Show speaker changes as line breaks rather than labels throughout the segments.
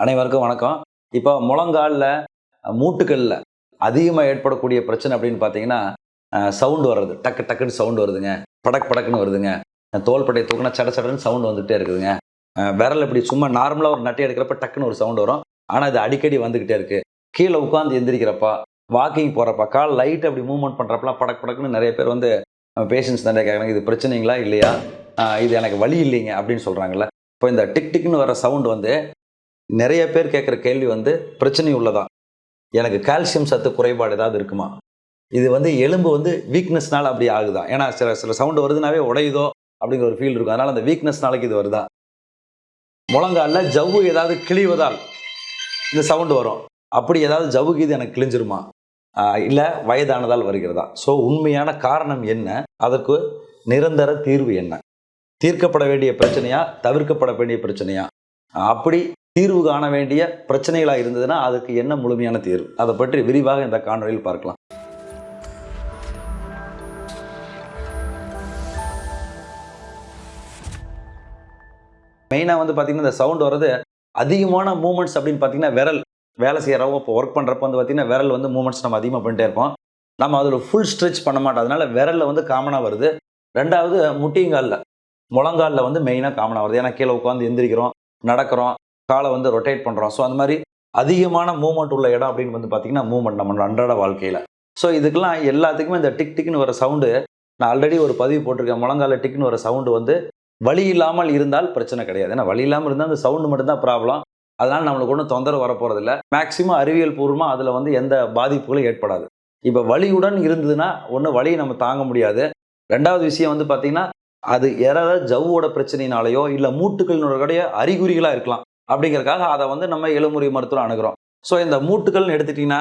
அனைவருக்கும் வணக்கம். இப்போ முழங்காலில் மூட்டுகளில் அதிகமாக ஏற்படக்கூடிய பிரச்சனை அப்படின்னு பார்த்தீங்கன்னா சவுண்டு வர்றது, டக்கு டக்குன்னு சவுண்டு வருதுங்க, படக்கு படக்குன்னு வருதுங்க, தோள்பட்டையை தூக்குனா சட சடன்னு சவுண்டு வந்துகிட்டே இருக்குதுங்க, விரல் இப்படி சும்மா நார்மலாக ஒரு நட்டை எடுக்கிறப்ப டக்குன்னு ஒரு சவுண்டு வரும். ஆனால் இது அடிக்கடி வந்துக்கிட்டே இருக்குது. கீழே உட்காந்து எந்திரிக்கிறப்பா, வாக்கிங் போகிறப்பா, கால் லைட் அப்படி மூவ்மெண்ட் பண்ணுறப்பலாம் படக்கு படக்குன்னு நிறைய பேர் வந்து பேஷண்ட்ஸ் நிறைய கேட்குறாங்க, இது பிரச்சனைங்களா இல்லையா, இது எனக்கு வலி இல்லைங்க அப்படின்னு சொல்கிறாங்கல்ல. இப்போ இந்த டிக் டிக்னு வர சவுண்டு வந்து நிறைய பேர் கேட்குற கேள்வி வந்து பிரச்சனை உள்ளதா, எனக்கு கால்சியம் சத்து குறைபாடு ஏதாவது இருக்குமா, இது வந்து எலும்பு வந்து வீக்னஸ்னால அப்படி ஆகுதா, ஏன்னா சில சவுண்டு வருதுனாவே உடையுதோ அப்படிங்கிற ஒரு ஃபீல் இருக்கும், அதனால் அந்த வீக்னஸ்னாலைக்கு இது வருதா, முழங்காலில் ஜவ்வு ஏதாவது கிழிவதால் இந்த சவுண்டு வரும், அப்படி ஏதாவது ஜவ்வுக்கு இது எனக்கு கிழிஞ்சிருமா, இல்லை வயதானதால் வருகிறதா. ஸோ உண்மையான காரணம் என்ன, அதற்கு நிரந்தர தீர்வு என்ன, தீர்க்கப்பட வேண்டிய பிரச்சனையா தவிர்க்கப்பட வேண்டிய பிரச்சனையா, அப்படி தீர்வு காண வேண்டிய பிரச்சனைகளாக இருந்ததுன்னா அதுக்கு என்ன முழுமையான தீர்வு, அதை பற்றி விரிவாக இந்த காணொலியில் பார்க்கலாம். மெயினாக வந்து பார்த்தீங்கன்னா இந்த சவுண்ட் வர்றது அதிகமான மூமெண்ட்ஸ் அப்படின்னு பார்த்தீங்கன்னா விரல் வேலை செய்கிறவங்க இப்போ ஒர்க் பண்ணுறப்ப வந்து பார்த்தீங்கன்னா விரல் வந்து மூமெண்ட்ஸ் நம்ம அதிகமாக பண்ணிட்டே இருப்போம், நம்ம அதில் ஃபுல் ஸ்ட்ரெச் பண்ண மாட்டோம், அதனால விரலில் வந்து காமனாக வருது. ரெண்டாவது முட்டிங்காலில் முழங்காலில் வந்து மெயினாக காமனாக வருது, ஏன்னா கீழே உட்காந்து எந்திரிக்கிறோம், நடக்கிறோம், காலை வந்து ரொட்டேட் பண்ணுறோம். ஸோ அந்த மாதிரி அதிகமான மூவ்மெண்ட் உள்ள இடம் அப்படின்னு வந்து பார்த்தீங்கன்னா மூவ்மெண்ட் நம்ம அன்றாட வாழ்க்கையில். ஸோ இதுக்கெல்லாம் எல்லாத்துக்குமே இந்த டிக் டிக்னு வர சவுண்டு, நான் ஆல்ரெடி ஒரு பதிவு போட்டிருக்கேன், முழங்கால டிக்னு வர சவுண்டு வந்து வலி இல்லாமல் இருந்தால் பிரச்சனை கிடையாது, ஏன்னா வலி இல்லாமல் இருந்தால் அந்த சவுண்டு மட்டும்தான் ப்ராப்ளம், அதனால் நம்மளுக்கு ஒன்றும் தொந்தரவு வரப்போகிறதில்ல, மேக்ஸிமம் அறிவியல் பூர்வமாக அதில் வந்து எந்த பாதிப்புகளும் ஏற்படாது. இப்போ வலியுடன் இருந்ததுன்னா ஒன்று வலியை நம்ம தாங்க முடியாது. ரெண்டாவது விஷயம் வந்து பார்த்தீங்கன்னா அது யாராவது ஜவ்வோட பிரச்சனையினாலேயோ இல்லை மூட்டுகளினுடைய அறிகுறிகளாக இருக்கலாம், அப்படிங்கிறதுக்காக அதை வந்து நம்ம எலும்புரி மருத்துவம் அணுகிறோம். ஸோ இந்த மூட்டுகள்னு எடுத்துட்டிங்கன்னா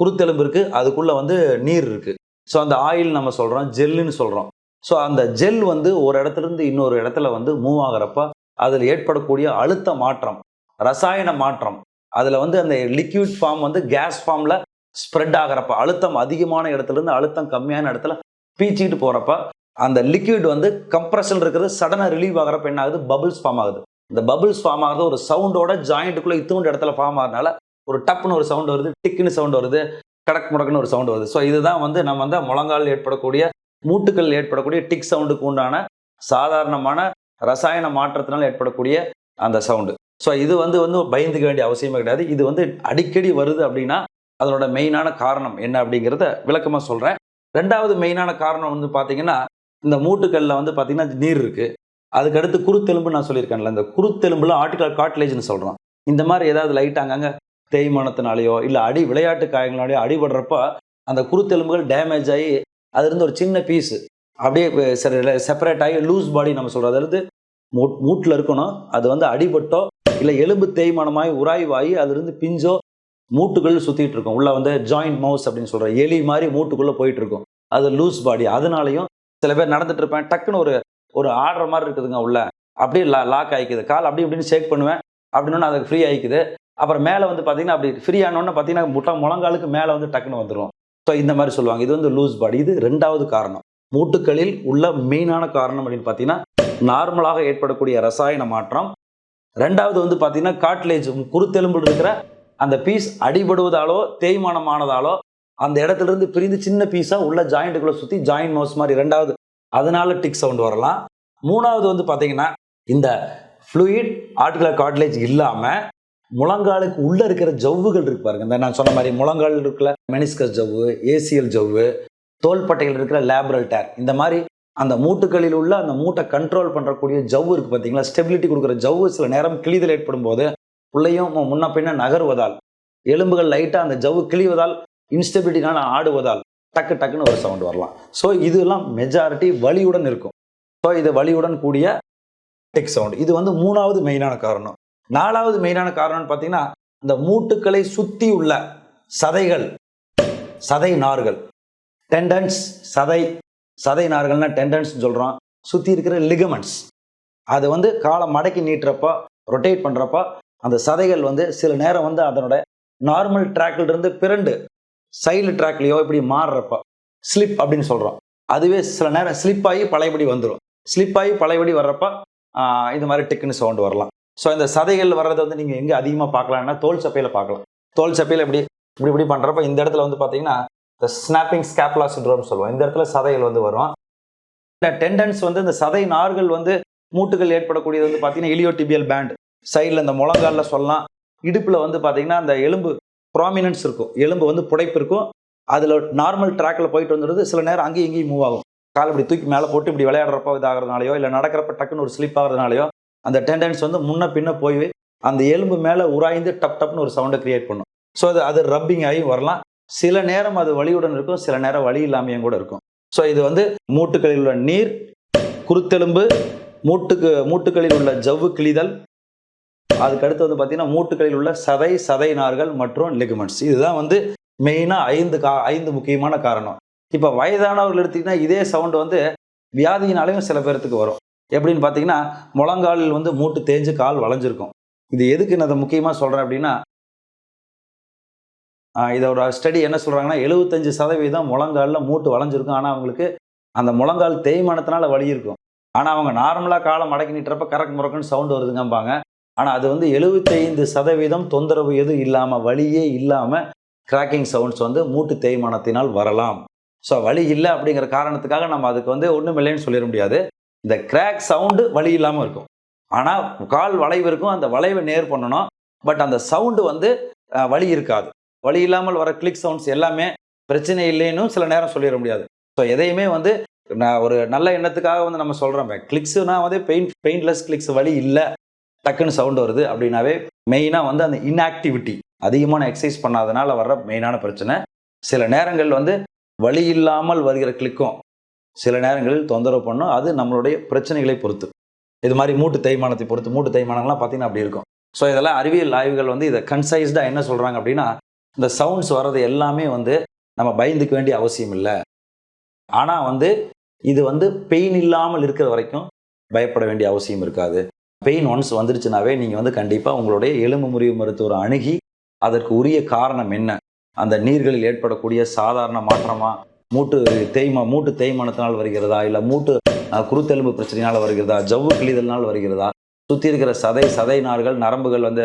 குருத்தெலும்பு இருக்குது, அதுக்குள்ளே வந்து நீர் இருக்குது, ஸோ அந்த ஆயில் நம்ம சொல்கிறோம், ஜெல்லுன்னு சொல்கிறோம். ஸோ அந்த ஜெல் வந்து ஒரு இடத்துலேருந்து இன்னொரு இடத்துல வந்து மூவ் ஆகிறப்ப அதில் ஏற்படக்கூடிய அழுத்த மாற்றம், ரசாயன மாற்றம், அதில் வந்து அந்த லிக்விட் ஃபார்ம் வந்து கேஸ் ஃபார்மில் ஸ்ப்ரெட் ஆகிறப்ப, அழுத்தம் அதிகமான இடத்துலேருந்து அழுத்தம் கம்மியான இடத்துல பீச்சிட்டு போகிறப்ப அந்த லிக்விட் வந்து கம்ப்ரெஷன் இருக்கிறது சடனாக ரிலீவ் ஆகிறப்ப என்ன ஆகுது, பபிள்ஸ் ஃபார்ம் ஆகுது. இந்த பபிள்ஸ் ஃபார்ம் ஆகுது ஒரு சவுண்டோட ஜாயிண்ட்டுக்குள்ளே இத்தூண்டு இடத்துல ஃபார்ம் ஆகிறதுனால ஒரு டப்புன்னு ஒரு சவுண்டு வருது, டிக்குன்னு சவுண்டு வருது, கடக் முடக்குன்னு ஒரு சவுண்டு வருது. ஸோ இதுதான் வந்து நம்ம வந்து முழங்காலில் ஏற்படக்கூடிய மூட்டுகள் ஏற்படக்கூடிய டிக் சவுண்டுக்கு உண்டான சாதாரணமான ரசாயன மாற்றத்தினால் ஏற்படக்கூடிய அந்த சவுண்டு. ஸோ இது வந்து பயந்துக்க வேண்டிய அவசியமே கிடையாது. இது வந்து அடிக்கடி வருது அப்படின்னா அதனோட மெயினான காரணம் என்ன அப்படிங்கிறத விளக்கமாக சொல்கிறேன். ரெண்டாவது மெயினான காரணம் வந்து பார்த்தீங்கன்னா இந்த மூட்டுகளில் வந்து பார்த்தீங்கன்னா நீர் இருக்குது, அதுக்கடுத்து குருத்தெலும்பு நான் சொல்லியிருக்கேன்ல, இந்த குருத்தெலும்புல ஆர்டிகல் கார்ட்லேஜ்னு சொல்கிறோம். இந்த மாதிரி ஏதாவது லைட் அங்கங்கே தேய்மானத்தினாலேயோ இல்லை விளையாட்டு காயங்களாலேயோ அடிபடுறப்ப அந்த குருத்தெலும்புகள் டேமேஜ் ஆகி அதுலேருந்து ஒரு சின்ன பீஸு அப்படியே செப்பரேட் ஆகி லூஸ் பாடி நம்ம சொல்கிறோம், அதாவது மூட்டில் இருக்கணும், அது வந்து அடிபட்டோ இல்லை எலும்பு தேய்மானமாகி உராய்வாகி அதுலேருந்து பிஞ்சோ மூட்டுக்குள்ளே சுற்றிட்டு இருக்கும், உள்ளே வந்து ஜாயிண்ட் மவுஸ் அப்படின்னு சொல்கிறோம், எலி மாதிரி மூட்டுக்குள்ளே போயிட்டு இருக்கும், அது லூஸ் பாடி. அதனாலையும் சில பேர் நடந்துட்டு இருப்பேன், டக்குன்னு ஒரு ஆடுற மாதிரி இருக்குதுங்க, உள்ள அப்படியே லாக் ஆகிக்குது, கால் அப்படி இப்படின்னு ஷேக் பண்ணுவேன், அப்படின்னா அதுக்கு ஃப்ரீ ஆகிக்குது. அப்புறம் மேலே வந்து பார்த்தீங்கன்னா அப்படி ஃப்ரீ ஆனோன்னு பார்த்தீங்கன்னா முழங்காலுக்கு மேலே வந்து டக்குன்னு வந்துடும். ஸோ இந்த மாதிரி சொல்லுவாங்க, இது வந்து லூஸ் பாடி. இது ரெண்டாவது காரணம், மூட்டுக்களில் உள்ள மெயினான காரணம் அப்படின்னு பார்த்தீங்கன்னா நார்மலாக ஏற்படக்கூடிய ரசாயன மாற்றம். ரெண்டாவது வந்து பார்த்தீங்கன்னா காட்லேஜ், குருத்தெலும்பில் இருக்கிற அந்த பீஸ் அடிபடுவதாலோ தேய்மானமானதாலோ அந்த இடத்துல இருந்து பிரிந்து சின்ன பீஸாக உள்ள ஜாயிண்ட்டுக்குள்ளே சுற்றி ஜாயிண்ட் மவுஸ் மாதிரி ரெண்டாவது, அதனால டிக் சவுண்ட் வரலாம். மூணாவது வந்து பார்த்தீங்கன்னா இந்த ஃப்ளூயிட் ஆர்டிகுலர் கார்ட்லேஜ் இல்லாமல் முழங்காலுக்கு உள்ளே இருக்கிற ஜவ்வுகள் இருக்கு பாருங்க, இந்த நான் சொன்ன மாதிரி முழங்கால் இருக்கிற மெனிஸ்கஸ் ஜவ்வு, ஏசிஎல் ஜவ்வு, தோள்பட்டையில் இருக்கிற லேபரல் டேர், இந்த மாதிரி அந்த மூட்டுகளில் உள்ள அந்த மூட்டை கண்ட்ரோல் பண்ணுறக்கூடிய ஜவ்வு இருக்குது பார்த்தீங்களா, ஸ்டெபிலிட்டி கொடுக்குற ஜவ்வு சில நேரம் கிழிதல் ஏற்படும் போது உள்ளேயும் முன்ன பின்ன நகருவதால், எலும்புகள் லைட்டாக அந்த ஜவ்வு கிழிவதால், இன்ஸ்டெபிலிட்டினால ஆடுவதால் டக்கு டக்குன்னு ஒரு சவுண்ட் வரலாம். ஸோ இதெல்லாம் மெஜாரிட்டி வலியுடன் இருக்கும். ஸோ இது வலியுடன் கூடிய டிக் சவுண்ட். இது வந்து மூணாவது மெயினான காரணம். நாலாவது மெயினான காரணம்னு பார்த்தீங்கன்னா இந்த மூட்டுக்களை சுற்றி உள்ள சதைகள், சதை நார்கள், டெண்டன்ஸ், சதை நார்கள்னா டெண்டன்ஸ் சொல்கிறோம், சுற்றி இருக்கிற லிகமெண்ட்ஸ், அது வந்து காலை மடக்கி நீட்டுறப்போ ரொட்டேட் பண்ணுறப்போ அந்த சதைகள் வந்து சில நேரம் வந்து அதனோட நார்மல் ட்ராக்ல இருந்து பிறண்டு சைடு ட்ராக்லையோ இப்படி மாறுறப்ப ஸ்லிப் அப்படின்னு சொல்கிறோம், அதுவே சில நேரம் ஸ்லிப் ஆகி பழையபடி வந்துடும். ஸ்லிப் ஆகி பழையபடி வர்றப்ப இது மாதிரி டிக்குன்னு சவுண்டு வரலாம். ஸோ இந்த சதைகள் வர்றதை வந்து நீங்கள் எங்கே அதிகமாக பார்க்கலாம்னா தோல் சப்பையில் பார்க்கலாம். தோல் சப்பையில் இப்படி இப்படி இப்படி பண்ணுறப்ப இந்த இடத்துல வந்து பார்த்தீங்கன்னா இந்த ஸ்னாப்பிங் ஸ்கேப்புலா சிண்ட்ரோம் சொல்லுவோம். இந்த இடத்துல சதைகள் வந்து வரும். இந்த டெண்டன்ஸ் வந்து இந்த சதை நார்கள் வந்து மூட்டுகள் ஏற்படக்கூடியது வந்து பார்த்தீங்கன்னா இலியோடிபியல் பேண்ட் சைடில் இந்த முழங்காலில் சொல்லலாம். இடுப்பில் வந்து பார்த்தீங்கன்னா அந்த எலும்பு ப்ராமினன்ஸ் இருக்கும், எலும்பு வந்து புடைப்பு இருக்கும். அதில் நார்மல் ட்ராக்கில் போயிட்டு வந்துடுது. சில நேரம் அங்கேயும் இங்கேயும் மூவ் ஆகும். கால் இப்படி தூக்கி மேலே போட்டு இப்படி விளையாடுறப்போ இதாகிறதுனாலையோ இல்லை நடக்கிறப்ப டக்குன்னு ஒரு ஸ்லிப் ஆகிறதுனாலையோ அந்த டெண்டன்ஸ் வந்து முன்ன பின்ன போய் அந்த எலும்பு மேலே உராய்ந்து டப் டப்னு ஒரு சவுண்டை கிரியேட் பண்ணும். ஸோ அது ரப்பிங் ஆகி வரலாம். சில நேரம் அது வலியுடன் இருக்கும், சில நேரம் வலி இல்லாமையும் கூட இருக்கும். ஸோ இது வந்து மூட்டுகளில் உள்ள நீர், குருத்தெலும்பு, மூட்டுகளில் உள்ள ஜவ்வு கிழிதல், அதுக்கடுத்து வந்து பார்த்தீங்கன்னா மூட்டுகளில் உள்ள சதை நார்கள் மற்றும் லிகமெண்ட்ஸ். இதுதான் வந்து மெயினாக 5 முக்கியமான காரணம். இப்போ வயதானவர்கள் எடுத்திங்கன்னா இதே சவுண்டு வந்து வியாதியினாலையும் சில பேர்த்துக்கு வரும். எப்படின்னு பார்த்தீங்கன்னா முழங்காலில் வந்து மூட்டு தேஞ்சு கால் வளைஞ்சிருக்கும். இது எதுக்கு நான் அதை முக்கியமாக சொல்கிறேன் அப்படின்னா, இதோட ஸ்டடி என்ன சொல்கிறாங்கன்னா 75% முழங்காலில் மூட்டு வளைஞ்சிருக்கும். ஆனால் அவங்களுக்கு அந்த முழங்கால் தேய்மானத்தினால வலி இருக்கும். ஆனால் அவங்க நார்மலாக காலை மடக்கி நீட்டுறப்ப கரக்கு முறக்குன்னு சவுண்டு வருதுங்கம்பாங்க. ஆனால் அது வந்து 75% தொந்தரவு எதுவும் இல்லாமல், வலியே இல்லாமல் கிராக்கிங் சவுண்ட்ஸ் வந்து மூட்டு தேய்மானத்தினால் வரலாம். ஸோ வலி இல்லை அப்படிங்கிற காரணத்துக்காக நம்ம அதுக்கு வந்து ஒன்றும் இல்லைன்னு சொல்லிட முடியாது. இந்த கிராக் சவுண்டு வலி இல்லாமல் இருக்கும். ஆனால் கால் வளைவு இருக்கும், அந்த வளைவை நேர் பண்ணணும். பட் அந்த சவுண்டு வந்து வலி இருக்காது. வலி இல்லாமல் வர கிளிக் சவுண்ட்ஸ் எல்லாமே பிரச்சனை இல்லைன்னு சில நேரம் சொல்லிட முடியாது. ஸோ எதையுமே வந்து நான் ஒரு நல்ல எண்ணத்துக்காக வந்து நம்ம சொல்கிறோம். கிளிக்ஸுனா வந்து பெயின்லெஸ் கிளிக்ஸ், வலி இல்லை, டக்குன்னு சவுண்டு வருது அப்படின்னாவே மெயினாக வந்து அந்த இன்ஆக்டிவிட்டி, அதிகமான எக்ஸசைஸ் பண்ணாதனால வர்ற மெயினான பிரச்சனை. சில நேரங்கள் வந்து வலி இல்லாமல் வருகிற கிளிக்கும் சில நேரங்களில் தொந்தரவு பண்ணும். அது நம்மளுடைய பிரச்சனைகளை பொறுத்து, இது மாதிரி மூட்டு தேய்மானத்தை பொறுத்து. மூட்டு தேய்மானங்கள்லாம் பார்த்தீங்கன்னா அப்படி இருக்கும். ஸோ இதெல்லாம் அறிவியல் ஆய்வுகள் வந்து இதை கன்சைஸ்டாக என்ன சொல்கிறாங்க அப்படின்னா, இந்த சவுண்ட்ஸ் வர்றது எல்லாமே வந்து நம்ம பயந்துக்க வேண்டிய அவசியம் இல்லை. ஆனால் வந்து இது வந்து பெயின் இல்லாமல் இருக்கிற வரைக்கும் பயப்பட வேண்டிய அவசியம் இருக்காது. பெயின் ஒன்ஸ் வந்துருச்சுனாவே நீங்கள் வந்து கண்டிப்பாக உங்களுடைய எலும்பு முறிவு மருத்துவரை அணுகி அதற்கு உரிய காரணம் என்ன, அந்த நீர்களில் ஏற்படக்கூடிய சாதாரண மாற்றமா, மூட்டு தேய்மானத்தினால் வருகிறதா, இல்லை மூட்டு குருத்தெலும்பு பிரச்சனையினால் வருகிறதா, ஜவ்வு கிழிதல்னால் வருகிறதா, சுற்றி இருக்கிற சதை நார்கள், நரம்புகள் வந்து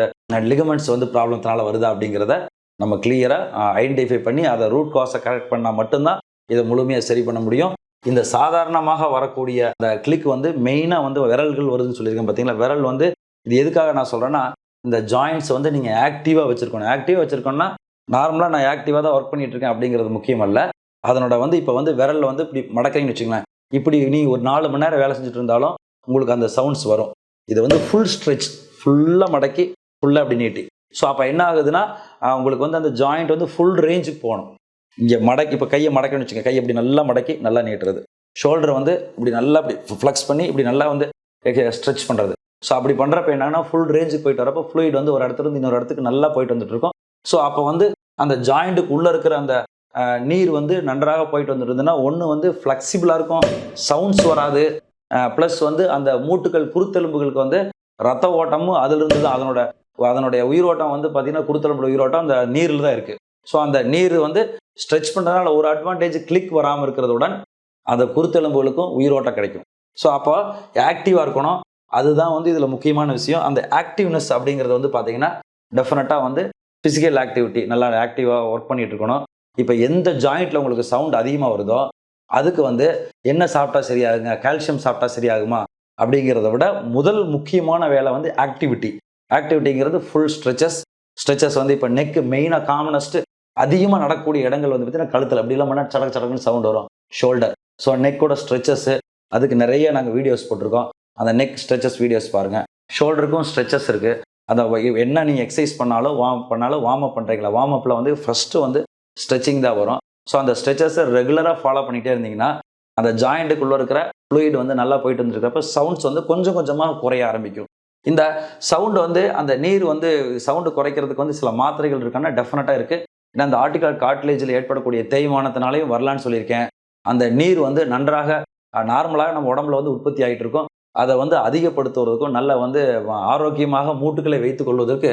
லிகமெண்ட்ஸ் வந்து ப்ராப்ளத்தினால வருதா அப்படிங்கிறத நம்ம கிளியராக ஐடென்டிஃபை பண்ணி அதை ரூட் காஸை கரெக்ட் பண்ணால் மட்டும்தான் இதை முழுமையாக சரி பண்ண முடியும். இந்த சாதாரணமாக வரக்கூடிய அந்த கிளிக் வந்து மெயினாக வந்து விரல்கள் வருதுன்னு சொல்லியிருக்கேன் பார்த்தீங்களா. விரல் வந்து இது எதுக்காக நான் சொல்கிறேன்னா, இந்த ஜாயிண்ட்ஸ் வந்து நீங்கள் ஆக்டிவாக வச்சுருக்கணும். ஆக்டிவாக வச்சுருக்கோன்னா நார்மலாக நான் ஆக்டிவாக தான் ஒர்க் பண்ணிட்டு இருக்கேன் அப்படிங்கிறது முக்கியம் அல்ல. அதனோட வந்து இப்போ வந்து விரலில் வந்து இப்படி மடக்கிறீங்கன்னு வச்சுங்களேன், இப்படி நீ ஒரு 4 மணி நேரம் வேலை செஞ்சுட்டு இருந்தாலும் உங்களுக்கு அந்த சவுண்ட்ஸ் வரும். இது வந்து ஃபுல் ஸ்ட்ரெச், ஃபுல்லாக மடக்கி ஃபுல்லாக அப்படி நீட்டி. ஸோ அப்போ என்ன ஆகுதுன்னா உங்களுக்கு வந்து அந்த ஜாயிண்ட் வந்து ஃபுல் ரேஞ்சுக்கு போகணும். இங்கே மடக்கி இப்போ கையை மடக்கணும்னு வச்சுக்கோங்க, கையை இப்படி நல்லா மடக்கி நல்லா நீட்டுறது, ஷோல்டரை வந்து இப்படி நல்லா இப்படி ஃப்ளெக்ஸ் பண்ணி இப்படி நல்லா வந்து ஸ்ட்ரெச் பண்ணுறது. ஸோ அப்படி பண்ணுறப்ப என்னன்னா ஃபுல் ரேஞ்சுக்கு போயிட்டு வரப்போ ஃப்ளூயிட் வந்து ஒரு இடத்துலேருந்து இன்னொரு இடத்துக்கு நல்லா போயிட்டு வந்துட்டு இருக்கும். ஸோ அப்போ வந்து அந்த ஜாயிண்ட்டுக்கு உள்ளே இருக்கிற அந்த நீர் வந்து நன்றாக போயிட்டு வந்துருந்ததுன்னா ஒன்று வந்து ஃப்ளெக்சிபிளாக இருக்கும், சவுண்ட்ஸ் வராது, ப்ளஸ் வந்து அந்த மூட்டுகள் குருத்தெலும்புகளுக்கு வந்து ரத்த ஓட்டமும் அதிலிருந்து தான் அதனுடைய உயிரோட்டம் வந்து பார்த்தீங்கன்னா குருத்தெலும்போட உயிரோட்டம் அந்த நீரில் தான் இருக்குது. ஸோ அந்த நீர் வந்து ஸ்ட்ரெச் பண்ணுறதுனால ஒரு அட்வான்டேஜ் கிளிக் வராமல் இருக்கிறதுடன் அந்த குருத்தெலும்புகளுக்கும் உயிரோட்டம் கிடைக்கும். ஸோ அப்போ ஆக்டிவாக இருக்கணும். அதுதான் வந்து இதில் முக்கியமான விஷயம். அந்த ஆக்டிவ்னஸ் அப்படிங்கிறது வந்து பார்த்தீங்கன்னா டெஃபினட்டாக வந்து ஃபிசிக்கல் ஆக்டிவிட்டி, நல்லா ஆக்டிவாக ஒர்க் பண்ணிட்டு இருக்கணும். இப்போ எந்த ஜாயிண்ட்டில் உங்களுக்கு சவுண்ட் அதிகமாக வருதோ அதுக்கு வந்து என்ன சாப்பிட்டா சரியாகுங்க, கால்சியம் சாப்பிட்டா சரியாகுமா அப்படிங்கிறத விட முதல் முக்கியமான வேலை வந்து ஆக்டிவிட்டிங்கிறது ஃபுல் ஸ்ட்ரெச்சஸ் வந்து இப்போ நெக்கு மெயினாக காமனஸ்ட்டு அதிகமாக நடக்கக்கூடிய இடங்கள் வந்து பார்த்தீங்கன்னா கழுத்தில் அப்படி இல்லாமல் சடக்கு சடக்குன்னு சவுண்ட் வரும், ஷோல்டர். ஸோ நெக்கோட ஸ்ட்ரெச்சஸ்ஸு அதுக்கு நிறைய நாங்கள் வீடியோஸ் போட்டிருக்கோம். அந்த நெக் ஸ்ட்ரெச்சஸ் வீடியோஸ் பாருங்கள். ஷோல்டருக்கும் ஸ்ட்ரெச்சஸ் இருக்குது. அந்த என்ன நீங்கள் எக்ஸசைஸ் பண்ணாலும் வார்ம் அப் பண்ணுறீங்களா, வார்ம் அப்பில் வந்து ஃபஸ்ட்டு வந்து ஸ்ட்ரெச்சிங் தான் வரும். ஸோ அந்த ஸ்ட்ரெச்சஸை ரெகுலராக ஃபாலோ பண்ணிகிட்டே இருந்தீங்கன்னா அந்த ஜாயிண்ட்டுக்குள்ளே இருக்கிற ஃப்ளூயிட் வந்து நல்லா போயிட்டு வந்துருக்கிறப்ப சவுண்ட்ஸ் வந்து கொஞ்சம் கொஞ்சமாக குறைய ஆரம்பிக்கும். இந்த சவுண்டு வந்து அந்த நீர் வந்து சவுண்டு குறைக்கிறதுக்கு வந்து சில மாத்திரைகள் இருக்கான்னா டெஃபினட்டாக இருக்குது. ஏன்னா அந்த ஆர்டிகல் கார்ட்லேஜில் ஏற்படக்கூடிய தேய்மானத்தினாலையும் வரலான்னு சொல்லியிருக்கேன். அந்த நீர் வந்து நன்றாக நார்மலாக நம்ம உடம்புல வந்து உற்பத்தி ஆகிட்டு இருக்கும். அதை வந்து அதிகப்படுத்துவதற்கும் நல்ல வந்து ஆரோக்கியமாக மூட்டுக்களை வைத்துக் கொள்வதற்கு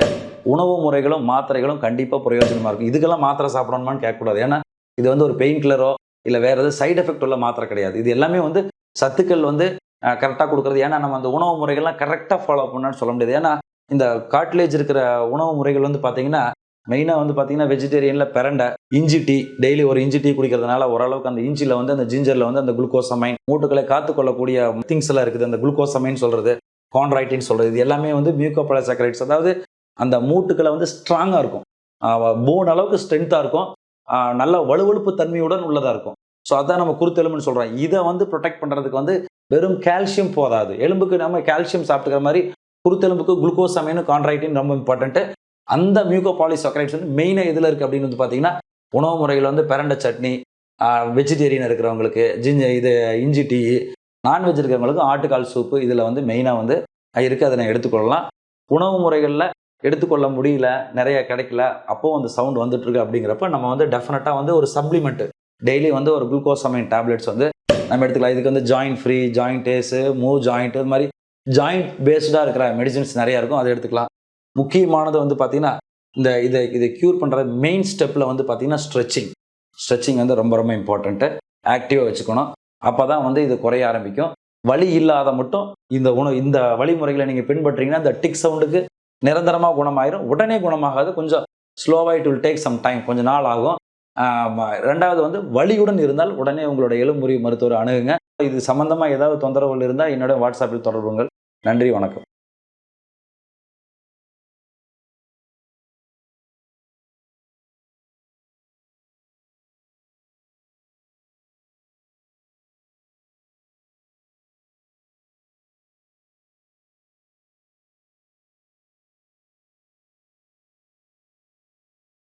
உணவு முறைகளும் மாத்திரைகளும் கண்டிப்பாக பிரயோஜனமாக இருக்கும். இதுக்கெல்லாம் மாத்திரை சாப்பிடணுமான்னு கேட்கக்கூடாது. ஏன்னா இது வந்து ஒரு பெயின் கில்லரோ இல்லை வேறு எதாவது சைடு எஃபெக்ட் உள்ள மாத்திரை கிடையாது. இது எல்லாமே வந்து சத்துக்கள் வந்து கரெக்டாக கொடுக்குறது. ஏன்னா நம்ம அந்த உணவு முறைகள்லாம் கரெக்டாக ஃபாலோ பண்ணான்னு சொல்ல முடியாது. ஏன்னா இந்த காட்லேஜ் இருக்கிற உணவு முறைகள் வந்து பார்த்தீங்கன்னா மெயினாக வந்து பார்த்தீங்கன்னா வெஜிடேரியனில் பிரண்டை, இஞ்சி டீ, டெய்லி ஒரு இஞ்சி டீ குடிக்கிறதுனால ஓரளவுக்கு அந்த இஞ்சியில் வந்து அந்த ஜிஞ்சரில் வந்து அந்த குளுக்கோசமைன், மூட்டுகளை காத்துக்கொள்ளக்கூடிய திங்ஸ் எல்லாம் இருக்குது. அந்த குளுக்கோசமைன் சொல்கிறது, கான்ட்ராக்டின் சொல்கிறது, இது எல்லாமே வந்து மியூகோபாலிசாக்கரைட்ஸ். அதாவது அந்த மூட்டுக்களை வந்து ஸ்ட்ராங்காக இருக்கும், போன் அளவுக்கு ஸ்ட்ரென்த்தாக இருக்கும், நல்ல வலுவழுப்பு தன்மையுடன் உள்ளதாக இருக்கும். ஸோ அதான் நம்ம குருத்தெலும்புன்னு சொல்கிறோம். இதை வந்து ப்ரொடெக்ட் பண்ணுறதுக்கு வந்து வெறும் கால்சியம் போதாது. எலும்புக்கு நம்ம கால்சியம் சாப்பிட்டுக்கிற மாதிரி குருத்தெலும்புக்கு குளுக்கோசமைன், கான்ட்ராக்டின் ரொம்ப இம்பார்ட்டன்ட்டு. அந்த மியூகோபாலிசாக்கரைட்ஸ் வந்து மெயினாக எதில் இருக்குது அப்படின்னு வந்து பார்த்தீங்கன்னா உணவு முறைகள் வந்து பிரண்டை சட்னி, வெஜிடேரியன் இருக்கிறவங்களுக்கு இது இஞ்சி டீ, நான்வெஜ் இருக்கிறவங்களுக்கு ஆட்டுக்கால் சூப்பு, இதில் வந்து மெயினாக வந்து இருக்குது. அதை நான் எடுத்துக்கொள்ளலாம். உணவு முறைகளில் எடுத்துக்கொள்ள முடியல, நிறைய கிடைக்கல, அப்போது அந்த சவுண்ட் வந்துட்டுருக்கு அப்படிங்கிறப்ப நம்ம வந்து டெஃபினட்டாக வந்து ஒரு சப்ளிமெண்ட்டு டெய்லி வந்து ஒரு குளுக்கோசமைன் டேப்லெட்ஸ் வந்து நம்ம எடுத்துக்கலாம். இதுக்கு வந்து joint free, joint Ace, move joint, இது மாதிரி ஜாயிண்ட் பேஸ்டாக இருக்கிற மெடிசின்ஸ் நிறையா இருக்கும், அதை எடுத்துக்கலாம். முக்கியமானது வந்து பார்த்தீங்கன்னா இதை க்யூர் பண்ணுற மெயின் ஸ்டெப்பில் வந்து பார்த்தீங்கன்னா ஸ்ட்ரெச்சிங் வந்து ரொம்ப ரொம்ப இம்பார்ட்டண்ட்டு. ஆக்டிவாக வச்சுக்கணும். அப்போ தான் வந்து இது குறைய ஆரம்பிக்கும். வலி இல்லாத மட்டும் இந்த வழிமுறைகளை நீங்கள் பின்பற்றீங்கன்னா இந்த டிக் சவுண்டுக்கு நிரந்தரமாக குணமாயிரும். உடனே குணமாகாது, கொஞ்சம் ஸ்லோவாக it will take some time, கொஞ்சம் நாள் ஆகும். ரெண்டாவது வந்து வலியுடன் இருந்தால் உடனே உங்களோட எலும்புரி மருத்துவரை அணுகுங்க. இது சம்பந்தமாக ஏதாவது தொந்தரவுகள் இருந்தால் என்னோட வாட்ஸ்அப்பில் தொடர்புங்கள். நன்றி, வணக்கம்.